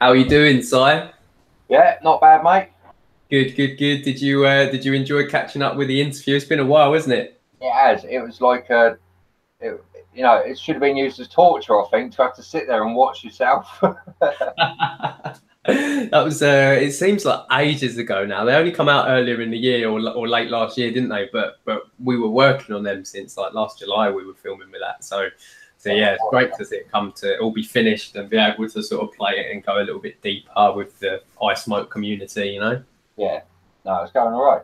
How are you doing, Si? Yeah, not bad, mate. Good, good, good. Did you enjoy catching up with the interview? It's been a while, hasn't it? It has. It was like it, it should have been used as torture, I think, to have to sit there and watch yourself. That was it seems like ages ago now. They only come out earlier in the year or late last year, didn't they? But we were working on them since like last July. We were filming with that. So yeah, it's great to see it come to all be finished and be able to sort of play it and go a little bit deeper with the ISMOKE community, you know? Yeah, no, it's going all right.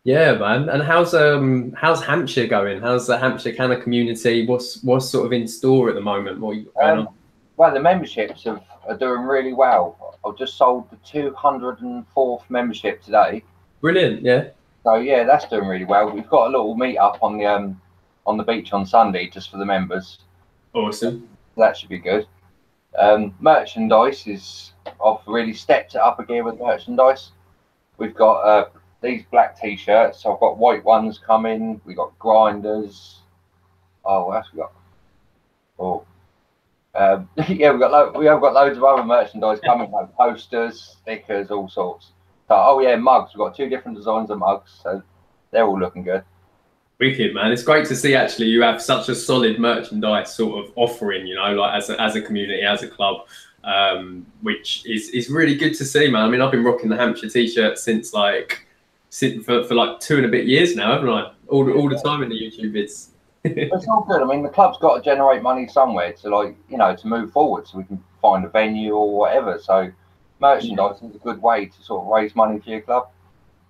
Yeah, man. And how's Hampshire going? How's the Hampshire Canna community? What's sort of in store at the moment? What you got going on? Well, the memberships are doing really well. I've just sold the 204th membership today. Brilliant, yeah. So yeah, that's doing really well. We've got a little meet up on the beach on Sunday just for the members. Awesome. That should be good. Merchandise is I've really stepped it up a gear with merchandise. We've got these black t-shirts. I've got white ones coming. We got grinders. Oh, what else we got? Oh, yeah, we have got loads of other merchandise coming, like posters, stickers, all sorts. So, oh yeah, mugs. We've got 2 different designs of mugs, so they're all looking good. Wicked, man. It's great to see actually you have such a solid merchandise sort of offering, you know, like as a community, as a club, which is really good to see, man. I mean, I've been rocking the Hampshire t-shirt since for like 2 and a bit years now, haven't I? All the time in the YouTube vids. It's all good. I mean, the club's got to generate money somewhere to to move forward, so we can find a venue or whatever. So merchandise is a good way to sort of raise money for your club.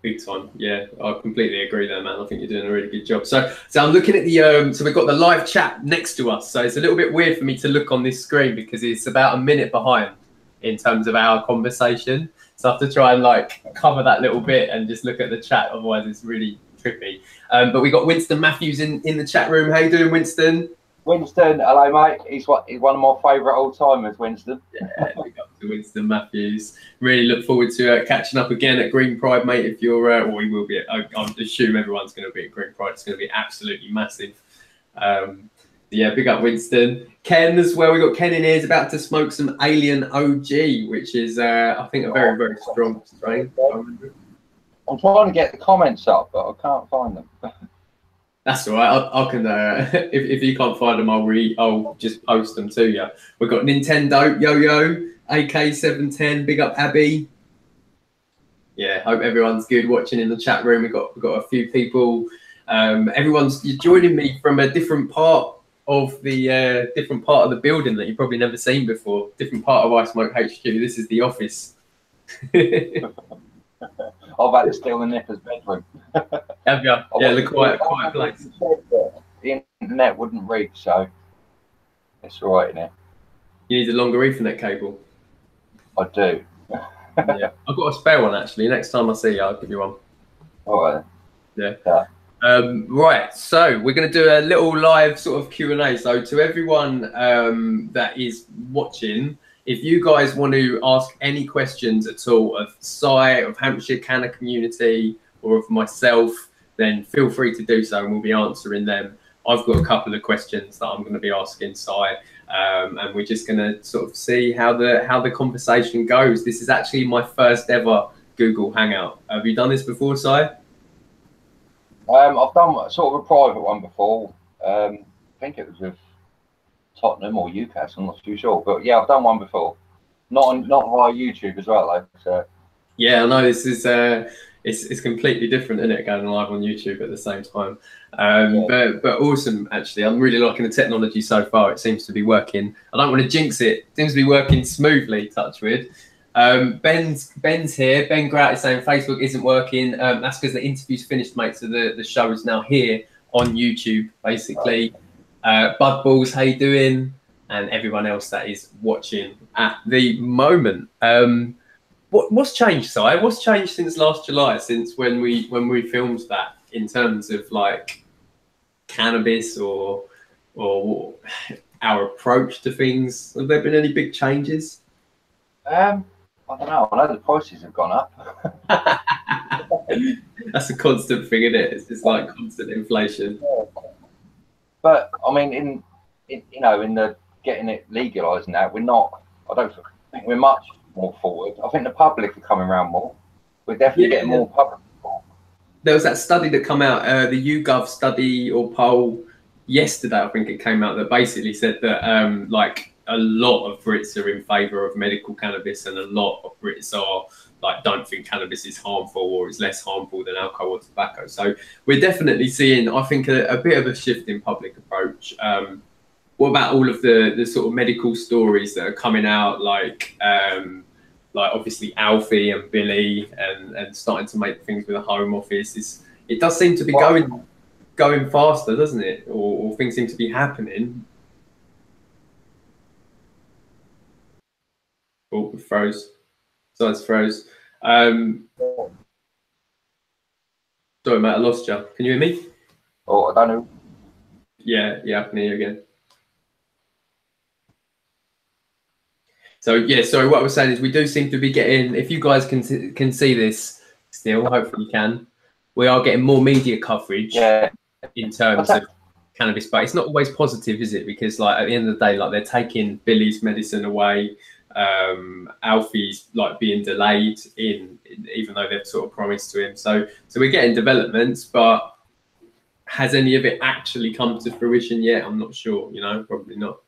Big time, yeah, I completely agree there, man. I think you're doing a really good job. So I'm looking at the so we've got the live chat next to us. So it's a little bit weird for me to look on this screen because it's about a minute behind in terms of our conversation. So I have to try and like cover that little bit and just look at the chat. Otherwise, it's really trippy. But we got Winston Matthews in the chat room. How you doing, Winston? Winston, hello, mate. He's one of my favourite old timers, Winston. Yeah, big up to Winston Matthews. Really look forward to catching up again at Green Pride, mate. If you're, well, we will be. I assume everyone's going to be at Green Pride. It's going to be absolutely massive. Yeah, big up Winston. Ken as well. We got Ken in here. He's about to smoke some Alien OG, which is, I think, a very, very strong strain. I'm trying to get the comments up, but I can't find them. That's all right. I can. If you can't find them, I'll just post them to you. We've got Nintendo Yo-Yo AK710. Big up Abby. Yeah, hope everyone's good watching in the chat room. We've got a few people. Everyone's joining me from a different part of the building that you've probably never seen before. Different part of ISMOKE HQ. This is the office. I've had to steal the Nipper's bedroom. Have you? Yeah, the quiet place. The internet wouldn't reach, so it's all right in here. You need a longer Ethernet cable. I do. Yeah, I've got a spare one actually. Next time I see you, I'll give you one. All right. Yeah. Right, so we're going to do a little live sort of Q&A. So to everyone that is watching, if you guys want to ask any questions at all of Si, of Hampshire Canna community, or of myself, then feel free to do so and we'll be answering them. I've got a couple of questions that I'm going to be asking Si, and we're just going to sort of see how the conversation goes. This is actually my first ever Google Hangout. Have you done this before, Si? I've done sort of a private one before. I think it was with Tottenham or Newcastle, I'm not too sure, but yeah, I've done one before. Not via YouTube as well, though. So. Yeah, I know this is it's completely different, isn't it, going live on YouTube at the same time? Yeah. But awesome, actually. I'm really liking the technology so far. It seems to be working. I don't want to jinx it. It seems to be working smoothly, touch wood. Ben's here. Ben Grout is saying Facebook isn't working. That's because the interview's finished, mate. So the show is now here on YouTube, basically. Bud Balls, how you doing? And everyone else that is watching at the moment. What's changed, Si? What's changed since last July? Since when we filmed that, in terms of like cannabis or our approach to things? Have there been any big changes? I don't know. I know the prices have gone up. That's a constant thing, isn't it? It's just like constant inflation. But I mean, in the getting it legalised now, we're not. I don't think we're much more forward. I think the public are coming around more. We're definitely getting more public. There was that study that came out, the YouGov study or poll yesterday, I think it came out, that basically said that like a lot of Brits are in favour of medical cannabis, and a lot of Brits are like don't think cannabis is harmful or is less harmful than alcohol or tobacco. So we're definitely seeing, I think, a bit of a shift in public approach. What about all of the sort of medical stories that are coming out, like obviously Alfie and Billy, and starting to make things with a home office? It does seem to be going faster, doesn't it? Or things seem to be happening. Oh, it froze. Science froze. Sorry, mate, I lost you. Can you hear me? Oh, I don't know. Yeah, I can hear you again. So yeah, sorry, what I was saying is we do seem to be getting, if you guys can see this still, hopefully you can, we are getting more media coverage in terms of cannabis, but it's not always positive, is it? Because like at the end of the day, like they're taking Billy's medicine away, Alfie's like being delayed even though they've sort of promised to him. So we're getting developments, but has any of it actually come to fruition yet? I'm not sure, you know, probably not.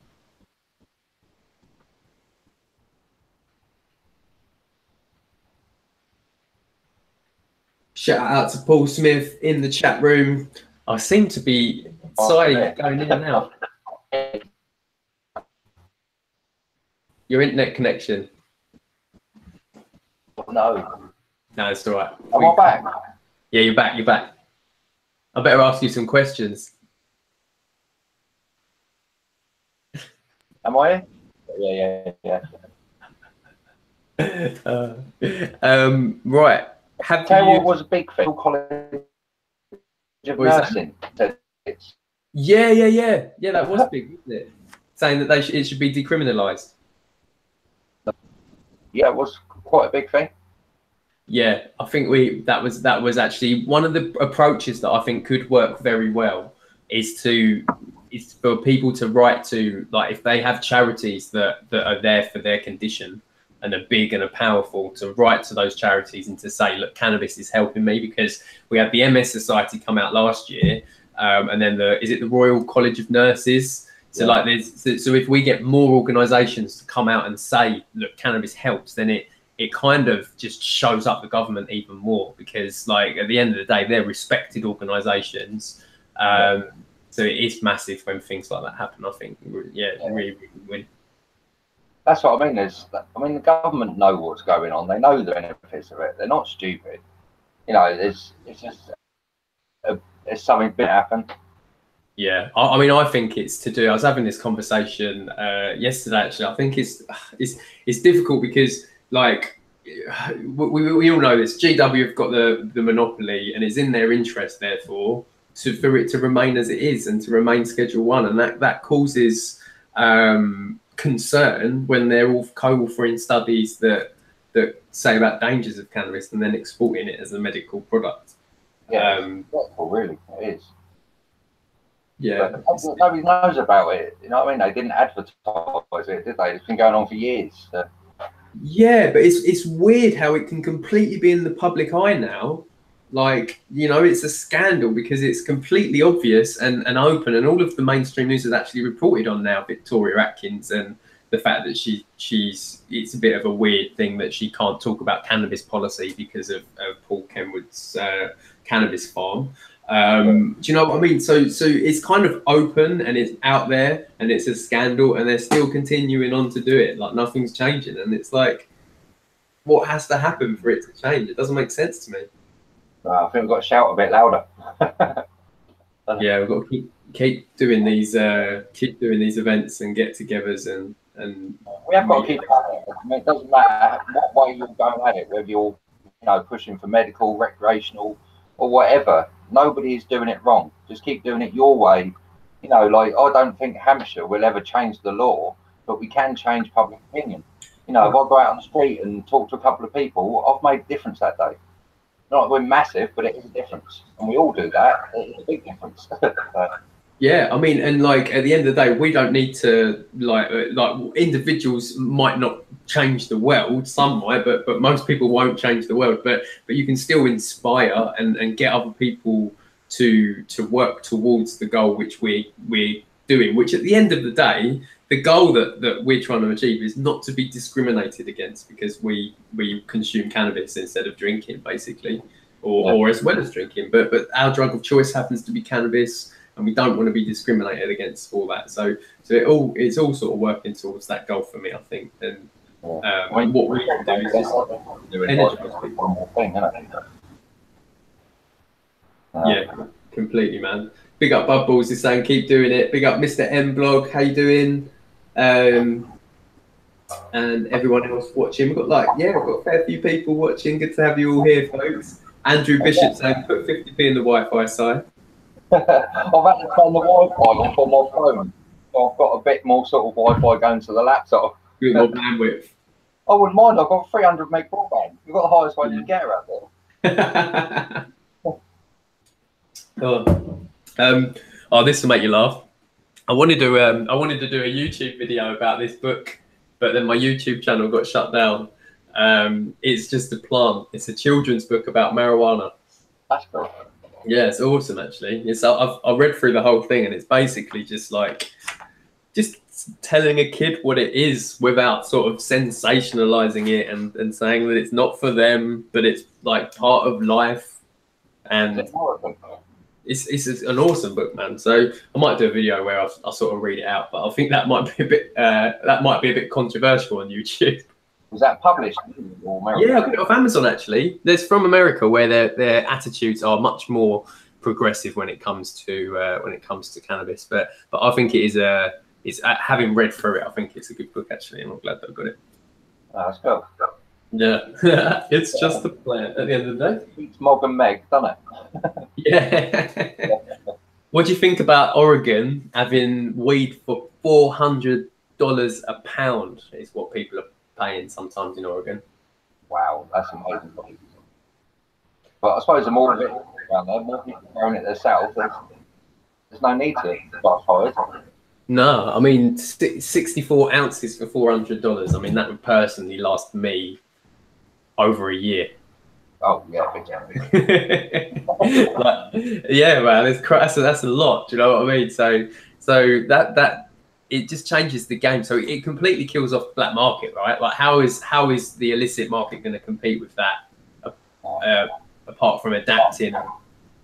Shout out to Paul Smith in the chat room. I seem to be silent, going in and out. Your internet connection. No, it's all right. Am I back? Yeah, you're back. I better ask you some questions. Am I? Yeah. Right. What was a big thing? College of Nursing. Yeah. That was big, wasn't it? Saying that it should be decriminalised. Yeah, it was quite a big thing. Yeah, I think that was actually one of the approaches that I think could work very well. Is for people to write to, like, if they have charities that are there for their condition and are big and are powerful, to write to those charities and to say, look, cannabis is helping me, because we had the MS Society come out last year, and then is it the Royal College of Nurses? So like so if we get more organisations to come out and say, look, cannabis helps, then it kind of just shows up the government even more, because like at the end of the day, they're respected organisations. So it is massive when things like that happen. I think, really win. That's what I mean. The government know what's going on. They know the benefits of it. They're not stupid. You know, it's just there's something big happen. Yeah, I mean, I think it's to do. I was having this conversation yesterday. Actually, I think it's difficult because, like, we all know this. GW have got the monopoly, and it's in their interest, therefore, for it to remain as it is and to remain Schedule 1, and that causes concern when they're all co-authoring studies that say about dangers of cannabis and then exporting it as a medical product. Yeah, really, it is. Yeah, but nobody knows about it. You know what I mean? They didn't advertise it, did they? It's been going on for years. Yeah, but it's weird how it can completely be in the public eye now. Like, you know, it's a scandal because it's completely obvious and open, and all of the mainstream news has actually reported on now Victoria Atkins and the fact that it's a bit of a weird thing that she can't talk about cannabis policy because of Paul Kenwood's cannabis farm. Do you know what I mean? So it's kind of open and it's out there and it's a scandal, and they're still continuing on to do it. Like nothing's changing, and it's like, what has to happen for it to change? It doesn't make sense to me. I think we've got to shout a bit louder. Yeah, we've got to keep doing these events and get-togethers, and we have got to keep. I mean, it doesn't matter what way you're going at it, whether you're pushing for medical, recreational, or whatever. Nobody is doing it wrong. Just keep doing it your way. You know, like, I don't think Hampshire will ever change the law, but we can change public opinion. You know, if I go out on the street and talk to a couple of people, I've made a difference that day. Not that we're massive, but it is a difference, and we all do that. It's a big difference. Yeah, I mean, and like at the end of the day, we don't need to like individuals might not change the world. Some might, but most people won't change the world. But you can still inspire and get other people to work towards the goal which we're doing. Which at the end of the day, the goal that we're trying to achieve is not to be discriminated against because we consume cannabis instead of drinking, basically, or as well as drinking. But our drug of choice happens to be cannabis. And we don't want to be discriminated against for that. So it's all sort of working towards that goal for me, I think. And what we can do is just energize people. One more thing, isn't it? Yeah, completely, man. Big up Bubbles is saying keep doing it. Big up Mr. M Blog, how you doing? And everyone else watching. We've got we've got a fair few people watching. Good to have you all here, folks. Andrew Bishop saying put 50p in the Wi-Fi side. I've had to turn the Wi-Fi on for my phone, so I've got a bit more sort of Wi-Fi going to the laptop. Bit more bandwidth. I wouldn't mind. I've got 300 meg broadband. You've got the highest one you can get around there. This will make you laugh. I wanted to do a YouTube video about this book, but then my YouTube channel got shut down. It's just a plant. It's a children's book about marijuana. That's cool. Yeah, it's awesome actually. I read through the whole thing and it's basically just telling a kid what it is without sort of sensationalizing it and saying that it's not for them, but it's like part of life. And it's an awesome book, man. So I might do a video where I'll sort of read it out, but I think that might be a bit controversial on YouTube. Was that published in America? Yeah, I got it off Amazon actually. There's from America where their attitudes are much more progressive when it comes to cannabis. But I think it is having read through it, I think it's a good book actually, and I'm glad that I got it. Oh, that's cool. Yeah, it's just a plant at the end of the day. It's Mog and Meg, doesn't it? Yeah. What do you think about Oregon having weed for $400 a pound? Is what people are paying sometimes in Oregon. Wow, that's amazing. But I suppose the more of it down there, more people growing it themselves, there's no need to start fires. No, I mean 64 ounces for $400. I mean that would personally last me over a year. Oh yeah, big time. Yeah, man, that's a lot. Do you know what I mean? So that it just changes the game. So it completely kills off the black market, right? Like how is the illicit market going to compete with that? Apart from adapting,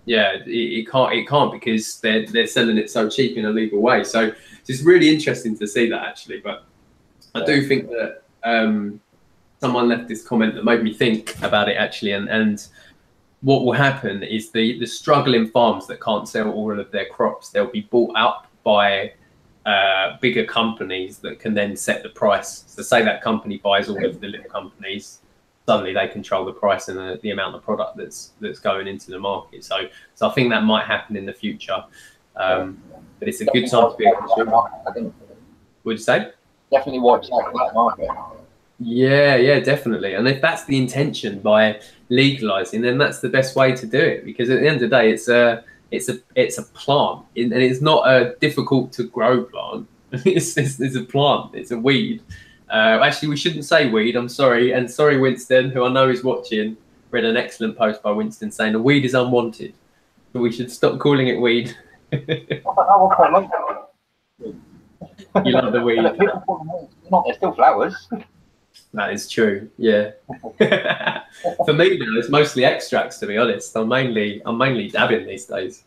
yeah, it can't because they're selling it so cheap in a legal way. So it's really interesting to see that actually. But I do think that someone left this comment that made me think about it actually, and what will happen is the struggling farms that can't sell all of their crops, they'll be bought up by bigger companies that can then set the price. So say that company buys all of the little companies, suddenly they control the price and the amount of product that's going into the market. So I think that might happen in the future. But it's a good time to be a consumer. Would you say? Definitely wipes out the black market. Yeah, definitely. And if that's the intention by legalizing, then that's the best way to do it. Because at the end of the day, it's a plant, and it's not a difficult to grow plant. It's a plant. It's a weed. Actually, we shouldn't say weed. I'm sorry, and sorry, Winston, who I know is watching. Read an excellent post by Winston saying the weed is unwanted, but we should stop calling it weed. You love the weed. They're still flowers. That is true. Yeah. For me, though, it's mostly extracts. To be honest, I'm mainly dabbing these days.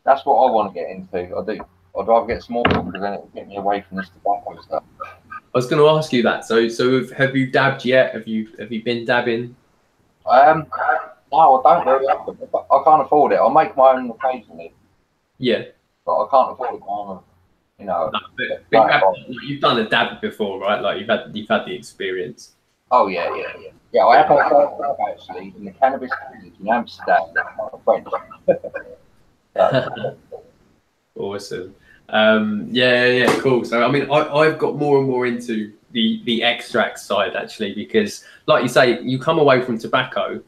That's what I want to get into. I do. I'd rather get smoking because then it'll get me away from this tobacco stuff. I was going to ask you that. So have you dabbed yet? Have you been dabbing? No, I don't really. I can't afford it. I'll make my own occasionally. Yeah. But I can't afford it. You know. No, you've done a dab before, right? Like you've had the experience. Oh yeah. I have my first dab actually in the cannabis village in Amsterdam. French. Awesome. Yeah, cool. So I mean, I've got more and more into the extract side actually, because like you say, you come away from tobacco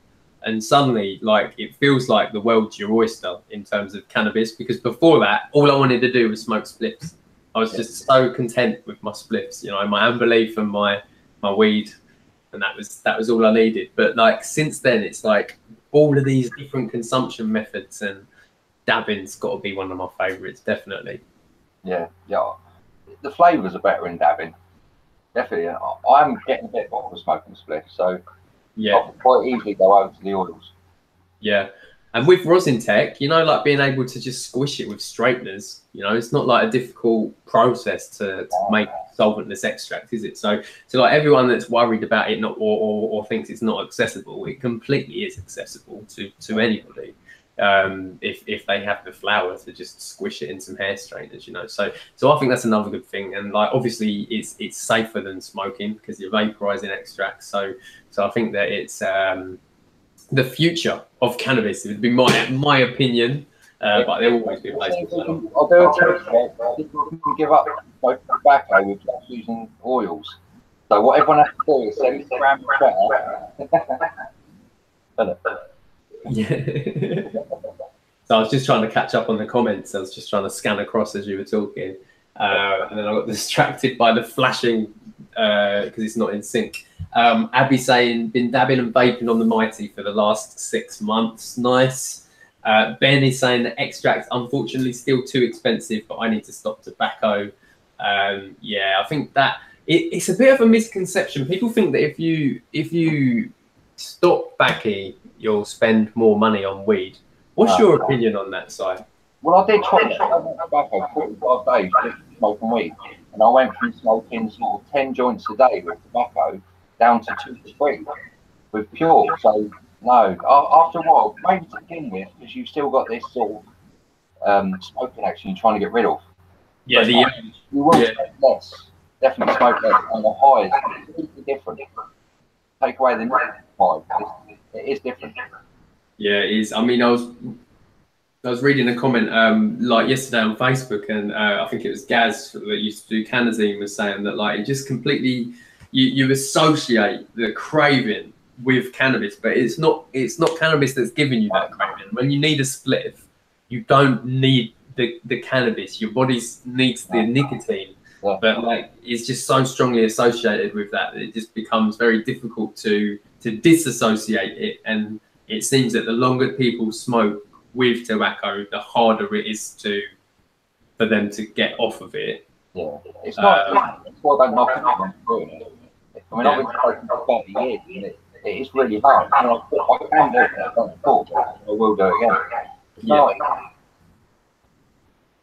and suddenly like it feels like the world's your oyster in terms of cannabis, because before that all I wanted to do was smoke spliffs. I was just so content with my spliffs, you know, my amber leaf and my weed, and that was all I needed. But like since then it's like all of these different consumption methods, and dabbing's got to be one of my favorites, definitely. Yeah, the flavors are better in dabbing, definitely. I'm getting a bit bored of smoking spliff, so yeah, I can quite easily go over to the oils. Yeah, and with rosin tech, you know, like being able to just squish it with straighteners, you know, it's not like a difficult process to make solventless extract, is it? So like everyone that's worried about it not or thinks it's not accessible, it completely is accessible to anybody. If they have the flour to just squish it in some hair straighteners, you know. So I think that's another good thing. And like obviously it's safer than smoking because you're vaporizing extracts. So I think that it's the future of cannabis. It would be my opinion, but there will always be a place for that. I'll do a test. People can give up tobacco with just using oils. So what everyone has to do is 70 grams of butter. Yeah. So I was just trying to catch up on the comments. I was just trying to scan across as you were talking, and then I got distracted by the flashing because it's not in sync. Abby saying, been dabbing and vaping on the Mighty for the last 6 months. Nice. Ben is saying that extract, unfortunately, still too expensive, but I need to stop tobacco. Yeah, I think that it's a bit of a misconception. People think that if you stop baccy, you'll spend more money on weed. What's your opinion on that, Si? Well, I did try tobacco 45 days just smoking weed, and I went from smoking sort of 10 joints a day with tobacco down to 2 to 3 with pure. So no, after a while, maybe to begin with, because you've still got this sort of smoking action you're trying to get rid of. Yeah, you will smoke less. Definitely smoke less, and the highs is completely different. Take away the high, it is different. Yeah, it is. I mean, I was reading a comment like yesterday on Facebook, and I think it was Gaz that used to do Canazine was saying that like it just completely you associate the craving with cannabis, but it's not cannabis that's giving you that craving. When you need a spliff, you don't need the cannabis. Your body needs the nicotine, but like it's just so strongly associated with that it just becomes very difficult to disassociate it. And it seems that the longer people smoke with tobacco, the harder it is for them to get off of it. Yeah, it's not. It's what I don't knock doing it. I mean, I've been smoking for 30 years, and it is really hard. I mean, I can do it. I've done it before, but I will do it again. It's not.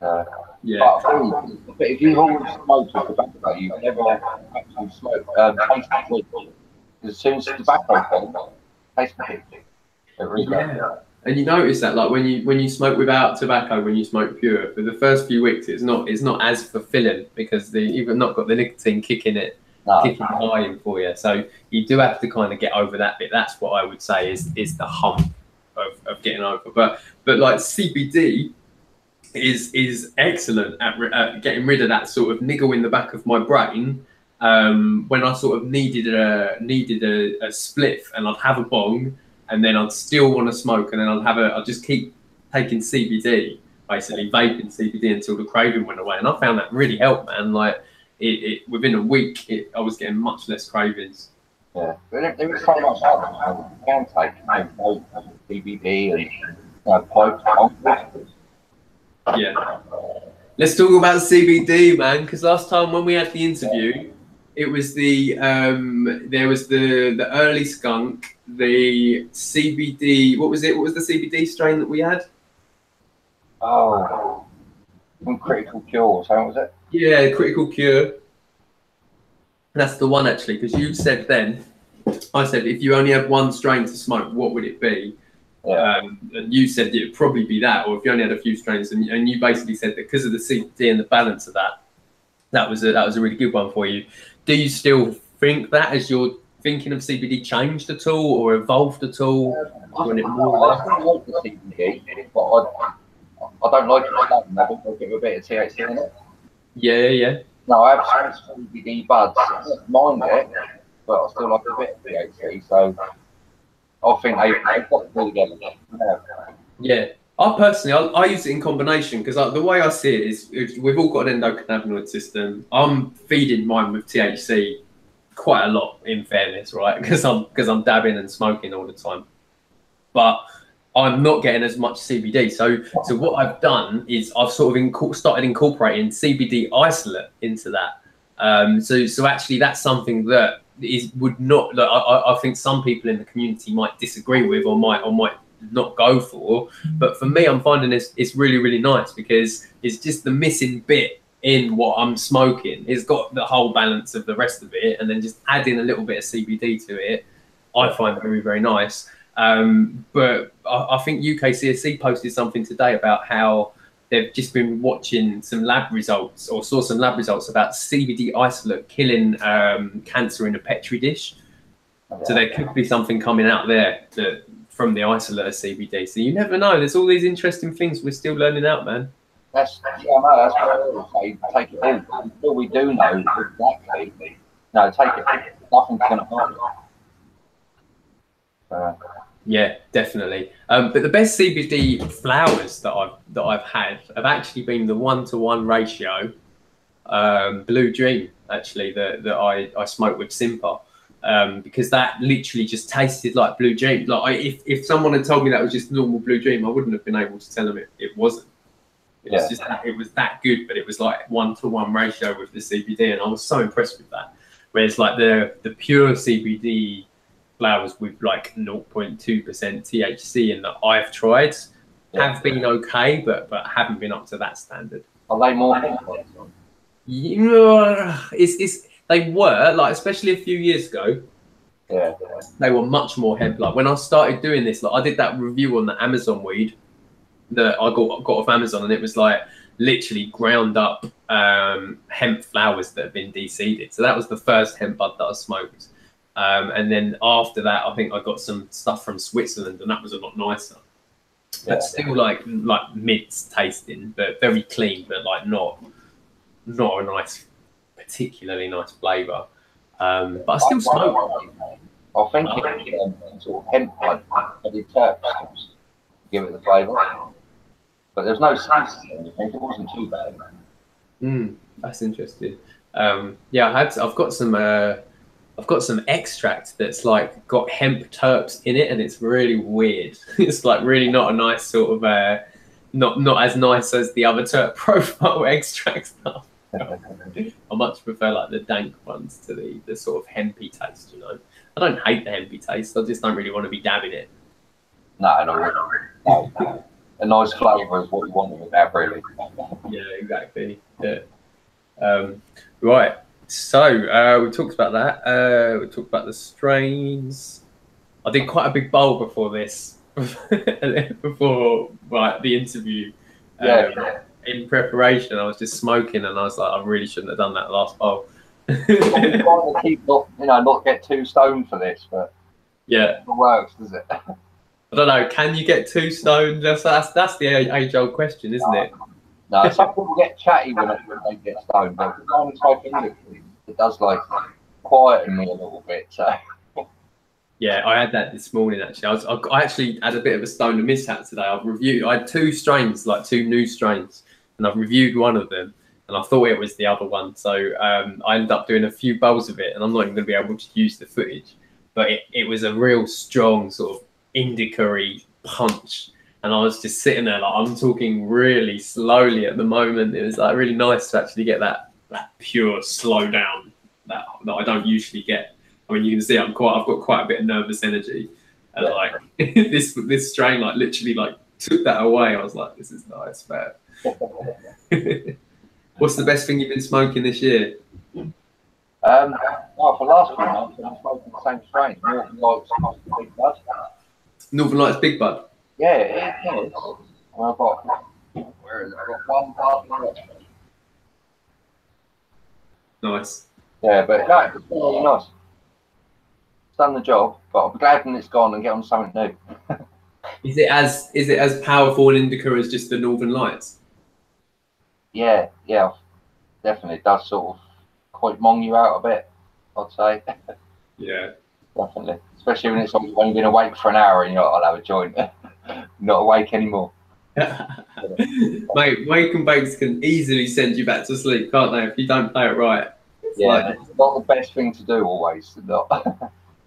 But if you've always smoked with tobacco, you've never actually smoked tasted weed. Because as soon as tobacco comes, tastes weed. It really does. And you notice that, like when you smoke without tobacco, when you smoke pure, for the first few weeks, it's not as fulfilling because you've not got the nicotine kicking high in for you. So you do have to kind of get over that bit. That's what I would say is the hump of getting over. But like CBD is excellent at getting rid of that sort of niggle in the back of my brain. When I sort of needed a spliff, and I'd have a bong, and then I'd still want to smoke, and then I'd just keep taking CBD, basically vaping CBD until the craving went away. And I found that really helped, man. Like it within a week, I was getting much less cravings. Yeah, there is so much out there you can take, CBD and pipes. Yeah. Let's talk about CBD, man, because last time when we had the interview, it was there was the early skunk, the CBD. What was it? What was the CBD strain that we had? Oh, Critical Cure. So was it? Yeah, Critical Cure. That's the one actually, because you said then. I said if you only had one strain to smoke, what would it be? Yeah. And you said it would probably be that, or if you only had a few strains, and you basically said that because of the CBD and the balance of that was a really good one for you. Do you still think that as you're thinking of CBD changed at all or evolved at all? I still like the CBD, but I don't like it like that. I don't like it with a bit of THC in it. Yeah. No, I have some CBD buds. I don't mind it, but I still like a bit of THC. So I think they've got to do together. Yeah. I personally, I use it in combination because the way I see it is we've all got an endocannabinoid system. I'm feeding mine with THC quite a lot, in fairness, right? Because I'm dabbing and smoking all the time, but I'm not getting as much CBD. So what I've done is I've sort of started incorporating CBD isolate into that. So actually, that's something that would not. That I think some people in the community might disagree with, or might not go for. But for me, I'm finding it's really, really nice because it's just the missing bit in what I'm smoking. It's got the whole balance of the rest of it, and then just adding a little bit of CBD to it, I find very, very nice. But I think UKCSC posted something today about how they've just been watching some lab results, or saw some lab results about CBD isolate killing cancer in a petri dish. So there could be something coming out there from the isolate of CBD. So you never know. There's all these interesting things we're still learning out, man. That's what I always say. Take it in until we do know exactly. No, take it. Nothing's going to harm you. Yeah, definitely. But the best CBD flowers that I've had have actually been the 1-to-1 ratio Blue Dream, actually, that I smoked with Simpa. Because that literally just tasted like Blue Dream. Like if someone had told me that was just normal Blue Dream, I wouldn't have been able to tell them it wasn't. It was just it was that good, but it was like 1-to-1 ratio with the CBD, and I was so impressed with that. Whereas like the pure CBD flowers with like 0.2% THC in that I've tried have been okay, but haven't been up to that standard. Are they more? They were, like, especially a few years ago. Yeah. They were much more hemp. Like when I started doing this, like I did that review on the Amazon weed that I got off Amazon, and it was like literally ground up hemp flowers that have been de-seeded. So that was the first hemp bud that I smoked. And then after that, I think I got some stuff from Switzerland, and that was a lot nicer. But still like mints tasting, but very clean, but like not a nice, particularly nice flavour. But I still smoke. I think it's sort of hemp bud, but the terps give it the flavour. But there's no sense or anything. It wasn't too bad. That's interesting. Yeah, I've got some extract that's like got hemp terps in it, and it's really weird. It's like really not a nice sort of not as nice as the other terp profile extract stuff. I much prefer like the dank ones to the sort of hempy taste, you know. I don't hate the hempy taste, I just don't really want to be dabbing it. No, no. A nice flavour is what you want with that, really. Yeah, exactly. Yeah. Right. So we talked about that. We talked about the strains. I did quite a big bowl before this, before the interview. In preparation, I was just smoking, and I was like, I really shouldn't have done that last bowl. I'm trying to keep not get too stoned for this, but yeah, it works, does it? I don't know. Can you get too stoned? That's the age-old question, isn't it? No, some people get chatty when they get stoned, but when I'm smoking it does like quieten me a little bit. So. Yeah, I had that this morning actually. I actually had a bit of a stoner mishap today. I had two strains, like two new strains, and I've reviewed one of them, and I thought it was the other one. So I ended up doing a few bowls of it, and I'm not even going to be able to use the footage. But it was a real strong sort of indica-y punch, and I was just sitting there like I'm talking really slowly at the moment. It was like really nice to actually get that pure slow down that I don't usually get. I mean, you can see I've got quite a bit of nervous energy, and like this strain like literally like took that away. I was like, this is nice, man. What's the best thing you've been smoking this year? Well, for the last few months, I've been smoking the same strain. Northern Lights Big Bud. Northern Lights Big Bud. Yeah, it is. Well, I've got one bud. Nice. Yeah, but no, it's really nice. Done the job, but I'm glad when it's gone and get on something new. Is it as powerful an indica as just the Northern Lights? Yeah, definitely. It does sort of quite mong you out a bit, I'd say. Yeah, definitely. Especially when it's like when you've been awake for an hour and you're like, I'll have a joint. Not awake anymore. Mate, wake and bakes can easily send you back to sleep, can't they? If you don't play it right. It's not the best thing to do always.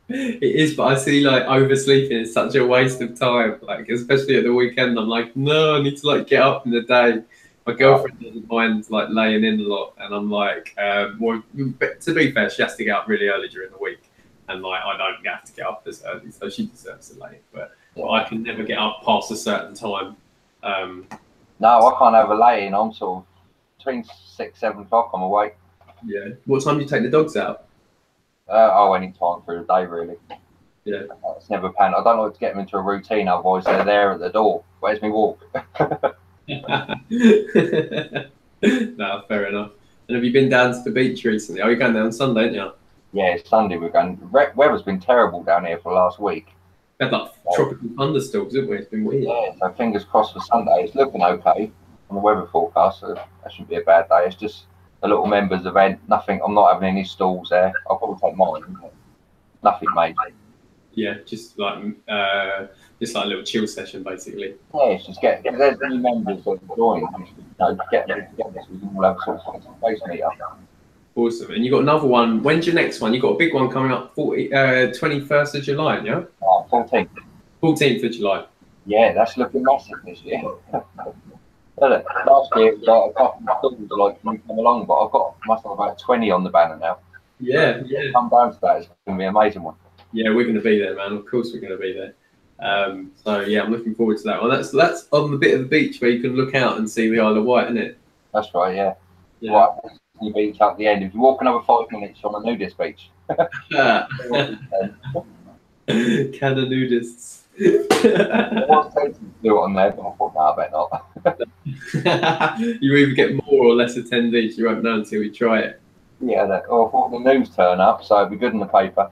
It is, but I see like oversleeping is such a waste of time. Like, especially at the weekend, I'm like, no, I need to like get up in the day. My girlfriend doesn't mind like laying in a lot, and I'm like, well, to be fair, she has to get up really early during the week, and like I don't have to get up as early, so she deserves to late. But I can never get up past a certain time. No, I can't have a lay in. I'm sort of between 6, 7 o'clock. I'm awake. Yeah. What time do you take the dogs out? Any time through the day, really. Yeah. It's never a plan. I don't like to get them into a routine, otherwise they're there at the door. Where's me walk? No, fair enough. And have you been down to the beach recently? Oh, you're going down Sunday, aren't you? Yeah, it's Sunday. We're going. Weather's been terrible down here for the last week. We had like tropical thunderstorms, haven't we? It's been weird. Yeah, so fingers crossed for Sunday. It's looking okay on the weather forecast, so that shouldn't be a bad day. It's just a little members event. Nothing. I'm not having any stalls there. I'll probably take mine. Nothing major. Yeah, just like a little chill session, basically. Yeah, it's just because there's new members that join. Get them together so we can all have a sort of face meet up. Awesome. And you got another one. When's your next one? You got a big one coming up, 21st of July, yeah? 14th. 14th of July. Yeah, that's looking massive this year. Last year, it was like a couple of stalls like can come along, but must have about 20 on the banner now. Yeah. Come down to that, it's going to be an amazing one. Yeah, we're going to be there, man. Of course, we're going to be there. So yeah, I'm looking forward to that one. That's on the bit of the beach where you can look out and see the Isle of Wight, isn't it? That's right. Yeah. Yeah. You beach at the end. If you walk another 5 minutes, you're on a nudist beach. Can of nudists. I was tempted to do it on there, but I thought, no, I bet not. You either get more or less attendees. You won't know until we try it. Yeah, I thought the news turn up, so it'd be good in the paper.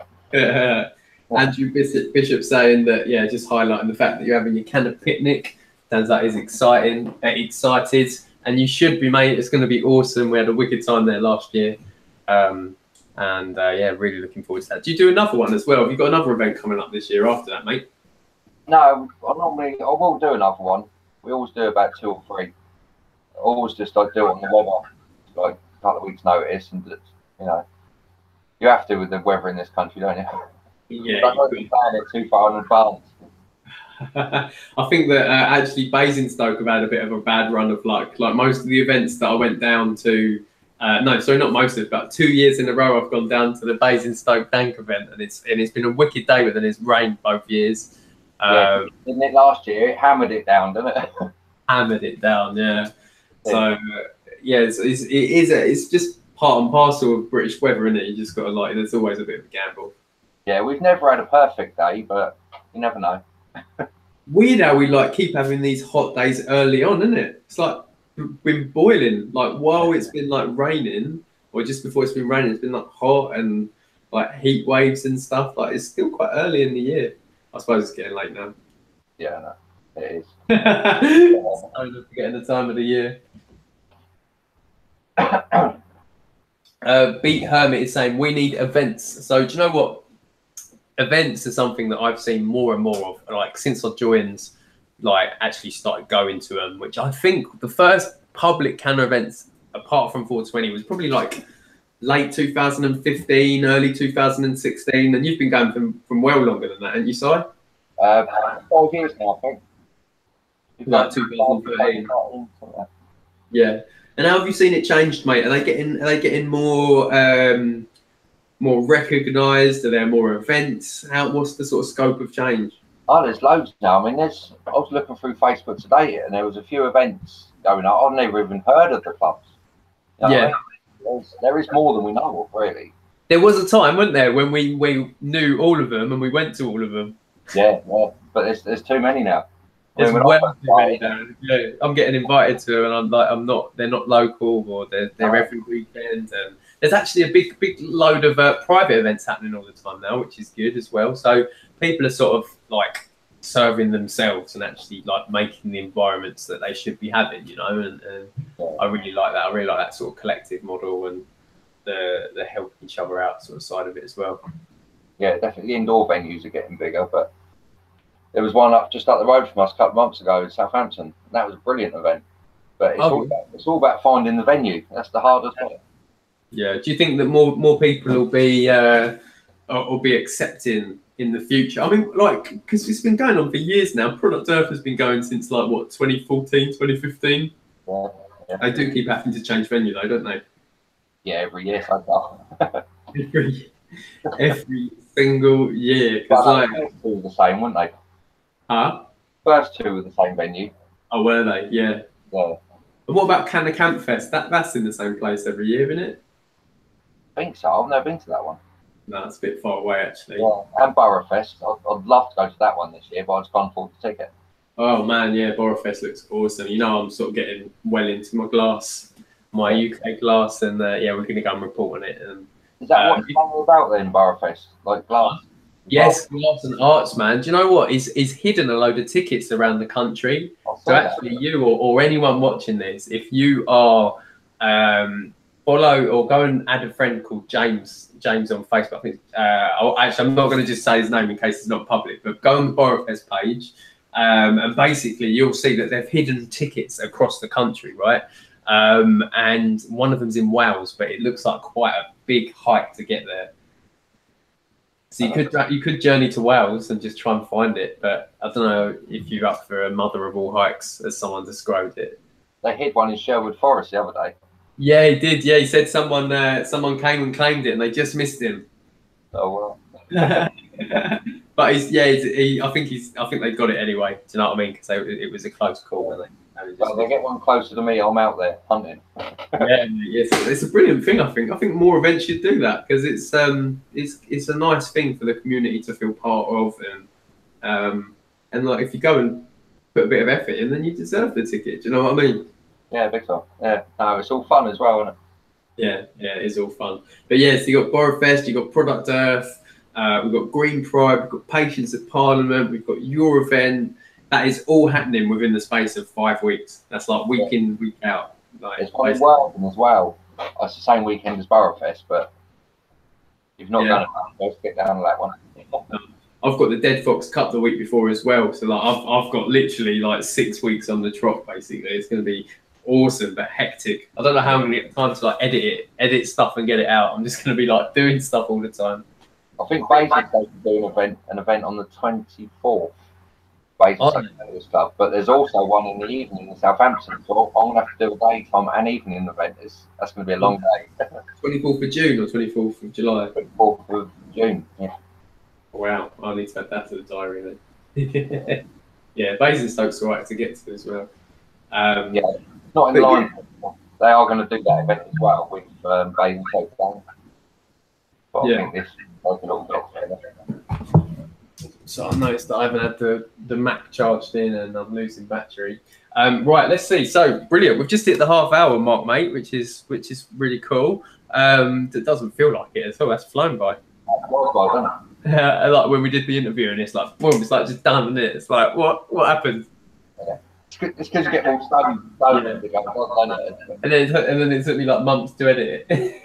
Andrew Bishop saying that, yeah, just highlighting the fact that you're having your Canada picnic. Turns out he's excited, and you should be, mate. It's going to be awesome. We had a wicked time there last year, and yeah, really looking forward to that. Do you do another one as well? Have you got another event coming up this year after that, mate? No, I will do another one. We always do about 2 or 3. I always just like do it on the weather, like a couple of weeks' notice, and just, you have to with the weather in this country, don't you? Yeah. Don't like to plan it too far in advance. I think that actually Basingstoke have had a bit of a bad run of luck. Like most of the events that I went down to, no, sorry, not most of it, but 2 years in a row I've gone down to the Basingstoke Dank event, and it's been a wicked day with it. It's rained both years. Didn't it last year? It hammered it down, didn't it? Hammered it down, yeah. So yeah, it's just part and parcel of British weather, isn't it? You just got to there's always a bit of a gamble. Yeah, we've never had a perfect day, but you never know. Weird how we keep having these hot days early on, isn't it? It's like been boiling, while it's been raining, or just before it's been raining, it's been hot and heat waves and stuff. It's still quite early in the year. I suppose it's getting late now. Yeah, no, it is. I'm forgetting the time of the year. Beat Hermit is saying we need events. So do you know what? Events are something that I've seen more and more of. Since I joined, actually started going to them. Which I think the first public Canada events, apart from 420, was probably late 2015, early 2016, and you've been going from well longer than that, haven't you, Si? 5 years now, I think. 2013. Yeah. And how have you seen it changed, mate? Are they getting more more recognised? Are there more events? What's the sort of scope of change? Oh, there's loads now. I mean, I was looking through Facebook today, and there was a few events going on. I've never even heard of the clubs. Yeah. There is more than we know of, really. There was a time, wasn't there, when we knew all of them and we went to all of them. Yeah. But there's too many now. There's well too many now. Yeah, I'm getting invited to, and I'm not. They're not local, or they're every weekend. And there's actually a big load of private events happening all the time now, which is good as well. So people are sort of serving themselves and actually making the environments that they should be having, and I really like that. I really like that sort of collective model and the helping each other out sort of side of it as well. Yeah, definitely indoor venues are getting bigger, but there was one just up the road from us a couple of months ago in Southampton. And that was a brilliant event. But it's all about finding the venue. That's the hardest thing. Yeah. Do you think that more people will be accepting in the future? I mean, like, because it's been going on for years now. Product Earth has been going since like what, 2014, 2015. Yeah. They do keep having to change venue though, don't they? Yeah, every year so far. every single year. But like, first two were the same, weren't they? Huh? First two were the same venue. Oh, were they? Yeah. Yeah. And what about Canna Camp Fest? That's in the same place every year, isn't it? I think so. I've never been to that one. No, it's a bit far away actually. Yeah, and Borough Fest. I'd love to go to that one this year, but I just can't afford the ticket. Oh man, yeah, Borough Fest looks awesome. You know, I'm sort of getting well into my UK glass, and yeah, we're going to go and report on it. And is that what it's all about then, Borough Fest? Like glass? Yes, glass and arts, man. Do you know what? Is hidden a load of tickets around the country. So actually, you or anyone watching this, if you are follow or go and add a friend called James on Facebook. I think actually I'm not going to just say his name in case it's not public, but go on the Borough Fest page, and basically you'll see that they've hidden tickets across the country, right? And one of them's in Wales, but it looks like quite a big hike to get there. So you could journey to Wales and just try and find it, but I don't know if you're up for a mother of all hikes, as someone described it. They hid one in Sherwood Forest the other day. Yeah, he did. Yeah, he said someone came and claimed it, and they just missed him. Oh well. But I think they got it anyway. Do you know what I mean? Because it was a close call. Well, they get one closer to me, I'm out there hunting. Yeah, yes, it's a brilliant thing. I think more events should do that, because it's a nice thing for the community to feel part of, and like if you go and put a bit of effort in, then you deserve the ticket. Do you know what I mean? Yeah, big time. Yeah, no, it's all fun as well, isn't it? Yeah, it is all fun. But yeah, so you got Borough Fest, you got Product Earth, we've got Green Pride, we've got Patience at Parliament, we've got your event. That is all happening within the space of 5 weeks. That's like week in, week out. Like, it's quite well as well. It's the same weekend as Borough Fest, but if not done it, let's get down to that one. I've got the Dead Fox Cup the week before as well, so like I've got literally like 6 weeks on the trot. Basically, it's going to be awesome but hectic. I don't know how I'm going to get time to like edit stuff and get it out. I'm just going to be like doing stuff all the time. I think basically they can do an event on the 24th. Stuff, but there's also one in the evening in Southampton, so I'm gonna have to do a daytime and evening event. That's gonna be a long day. 24th of June or 24th of July? 24th of June. Yeah. Wow, I need to add that to the diary then. Yeah, Basingstoke's alright to get to as well. Yeah, not in line. They are going to do that event as well with Basingstoke down. But I think this is a little bit better. So I noticed that I haven't had the Mac charged in and I'm losing battery. Right, let's see. So brilliant. We've just hit the half-hour mark, mate, which is really cool. It doesn't feel like it at all. That's flown by. Like when we did the interview, and it's like, boom, it's like just done, isn't it? It's like, what happened? Yeah. It's because you get more studies. And then it took me like months to edit it.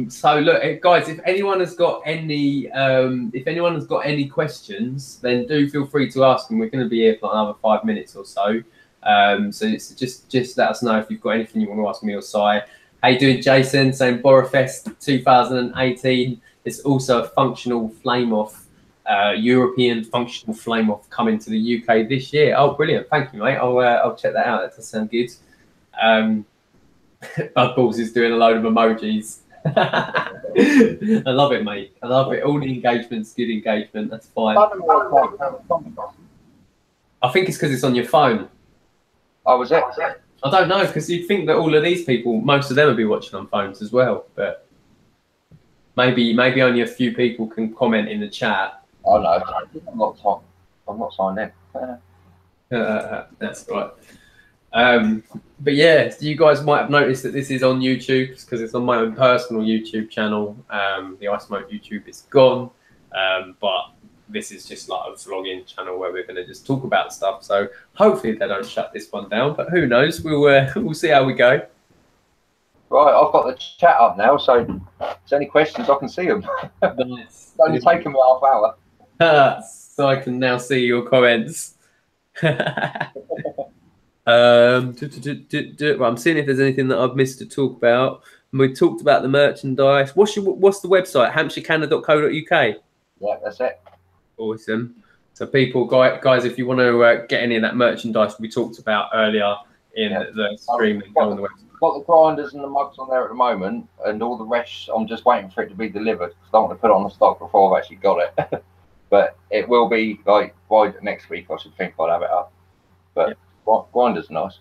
So look, guys, if anyone has got any questions, then do feel free to ask them. We're going to be here for another 5 minutes or so. So it's just let us know if you've got anything you want to ask me or Si. How you doing, Jason? Saying Borough Fest 2018. It's also a functional flame off, European functional flame off coming to the UK this year. Oh, brilliant! Thank you, mate. I'll check that out. That does sound good. Bud Balls is doing a load of emojis. I love it, mate. I love it. All the engagement's good engagement. That's fine. I think it's because it's on your phone. Oh, was it? I don't know, because you'd think that all of these people, most of them would be watching on phones as well. But maybe only a few people can comment in the chat. Oh no, I'm not signed in. That's right. But yeah, you guys might have noticed that this is on YouTube because it's on my own personal YouTube channel. The ISMOKE YouTube is gone, but this is just like a vlogging channel where we're going to just talk about stuff. So hopefully they don't shut this one down, but who knows? We'll see how we go. Right, I've got the chat up now, so if there's any questions, I can see them. Nice. It's only taken me half hour. So I can now see your comments. Well, I'm seeing if there's anything that I've missed to talk about. We talked about the merchandise. What's the website? hampshirecanna.co.uk. Yeah, that's it. Awesome. So people, guys, if you want to get any of that merchandise we talked about earlier in the stream, go on the website. Got the grinders and the mugs on there at the moment, and all the rest. I'm just waiting for it to be delivered because I don't want to put it on the stock before I've actually got it. But it will be like by next week. I should think I'll have it up. But grinders are nice.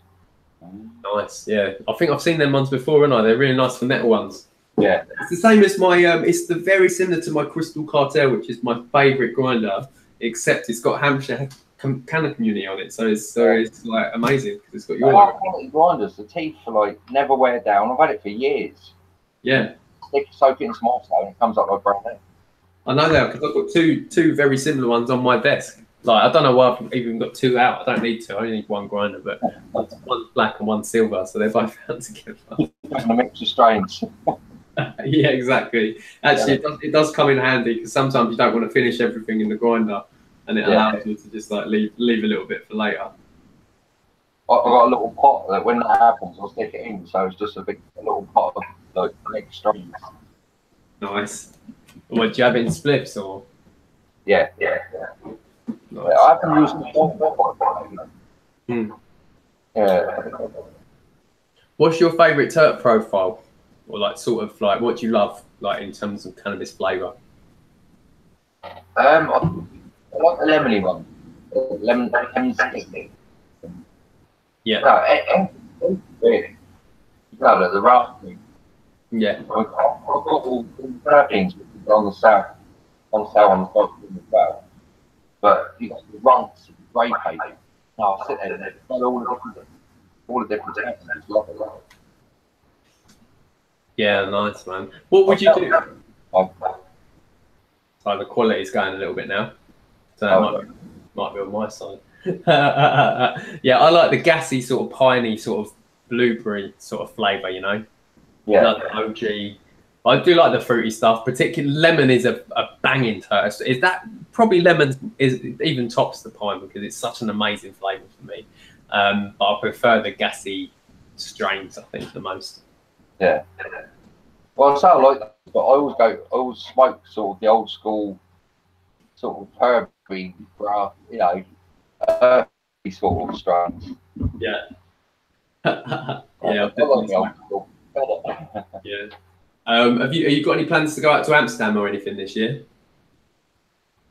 Nice, yeah. I think I've seen them ones before, haven't I? They're really nice for metal ones. Yeah, it's the same as my. It's the very similar to my Crystal Cartel, which is my favourite grinder, except it's got Hampshire Canna Community on it, so it's like amazing because it's got your quality grinders. The teeth are like never wear down. I've had it for years. Yeah, soak it in some oil and it comes up like brand new. I know that because I've got two very similar ones on my desk. Like I don't know why I've even got two out. I don't need two. I only need one grinder, but one's black and one's silver, so they're both out together. A mix of strains. Yeah, exactly. Actually, it does come in handy because sometimes you don't want to finish everything in the grinder. And it allows you to just like leave a little bit for later. I've got a little pot that when that happens, I'll stick it in. So it's just a little pot of like big strings. Nice. What, do you have it in spliffs or? Yeah. Nice. I haven't used the Yeah. What's your favourite terp profile, or like sort of like what do you love like in terms of cannabis flavour? I like the lemony one. Lemon stick. Yeah. No, really. No, the raspberry. Yeah. I've got all the terpenes on the south on the side as well. But you got the runts, the grey paper. No, I'll sit there and all the different textures. Love it. Yeah, nice man. What would you do? So the quality's going a little bit now. So that might be on my side. Yeah, I like the gassy sort of piney sort of blueberry sort of flavour, you know? Yeah. Like the OG. I do like the fruity stuff. Particularly lemon is a banging toast. Is that probably lemon is even tops the pine because it's such an amazing flavour for me. But I prefer the gassy strains, I think, the most. Yeah. Well, I like that, but I always smoke sort of the old school sort of herby, you know, sort of strains. Yeah. Yeah. Yeah. Have you got any plans to go out to Amsterdam or anything this year?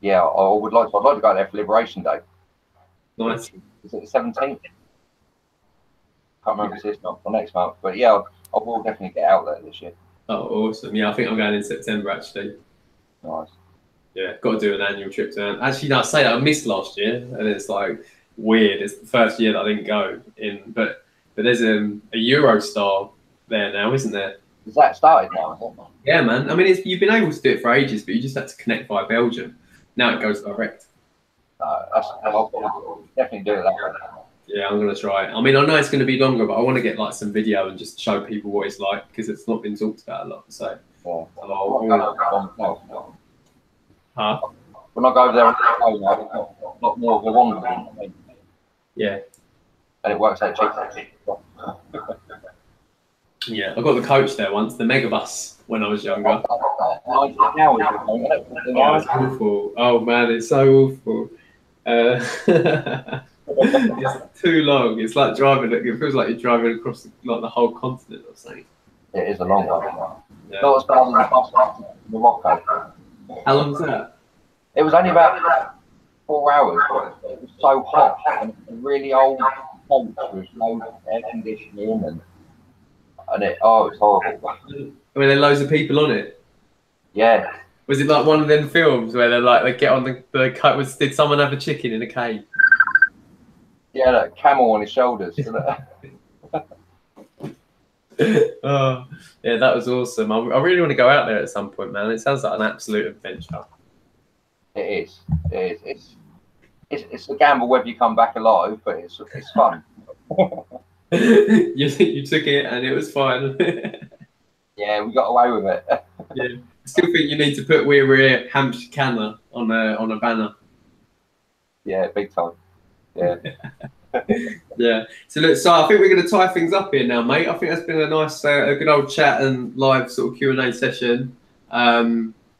Yeah, I'd like to go there for Liberation Day. Nice. Is it the 17th? Can't remember if it's this month or next month, but yeah, I will definitely get out there this year. Oh, awesome! Yeah, I think I'm going in September actually. Nice. Yeah, got to do an annual trip to. Actually, no, I say that I missed last year, and it's like weird. It's the first year that I didn't go in, but there's a Eurostar there now, isn't there? Is that started now? Isn't it? Yeah, man. I mean, you've been able to do it for ages, but you just had to connect via Belgium. Now it goes direct. I'll definitely do that. Yeah, I'm gonna try it. I mean, I know it's gonna be longer, but I want to get like some video and just show people what it's like because it's not been talked about a lot. So, huh? When I go over there, a lot more of a wandering. Yeah. And it works out cheap. Yeah, I got the coach there once, the Megabus, when I was younger. Oh, it's awful. Oh man, it's so awful. It's too long. It's like driving. It feels like you're driving across like the whole continent or something. It is a long one. Yeah. Not as bad as the bus to Morocco. How long's that? It was only about 4 hours. But it was so hot and it's a really old coach with no air conditioning and it was horrible. I mean, there are loads of people on it. Yeah. Was it like one of them films where they get on the coat? Did someone have a chicken in a cage? Yeah, that camel on his shoulders. Oh, yeah, that was awesome. I really want to go out there at some point, man. It sounds like an absolute adventure. It is. It is. It's a gamble whether you come back alive, but it's fun. You took it and it was fine. Yeah, we got away with it. Yeah. I still think you need to put "We're here, Hampshire Canner" on a banner. Yeah, big time. Yeah. Yeah. So look, so I think we're going to tie things up here now, mate. I think that's been a nice, a good old chat and live sort of Q&A session,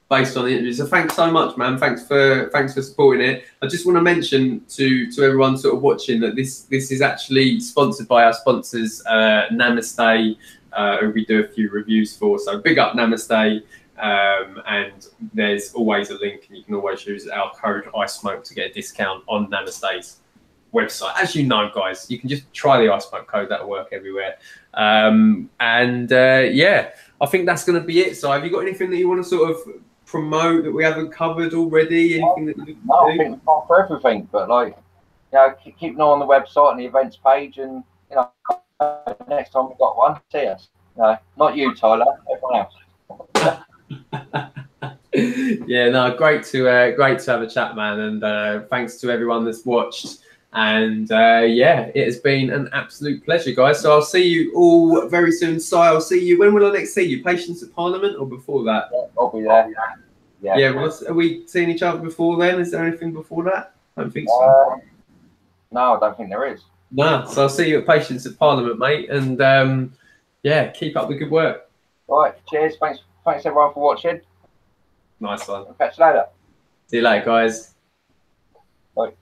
based on the interview. So thanks so much, man. Thanks for supporting it. I just want to mention to everyone sort of watching that this is actually sponsored by our sponsors, Namaste, who we do a few reviews for. So big up Namaste. And there's always a link, and you can always use our code ISMOKE to get a discount on Namaste's website. As you know, guys, you can just try the ISMOKE code. That'll work everywhere. Yeah, I think that's going to be it. So have you got anything that you want to sort of promote that we haven't covered already? Anything that you No, I think we've gone for everything, but like, you know, keep an eye on the website and the events page, and you know, next time we've got one, see us. No, not you, Tyler, everyone else. Yeah, no, great to have a chat, man, and thanks to everyone that's watched. And yeah, it has been an absolute pleasure, guys. So I'll see you all very soon. Si, I'll see you. When will I next see you? Patience at Parliament or before that? Yeah, I'll be there. Yeah. Yeah. Well, are we seeing each other before then? Is there anything before that? I don't think so. No, I don't think there is. No. So I'll see you at Patience at Parliament, mate. And yeah, keep up the good work. All right. Cheers. Thanks everyone for watching. Nice one. I'll catch you later. See you later, guys. Bye.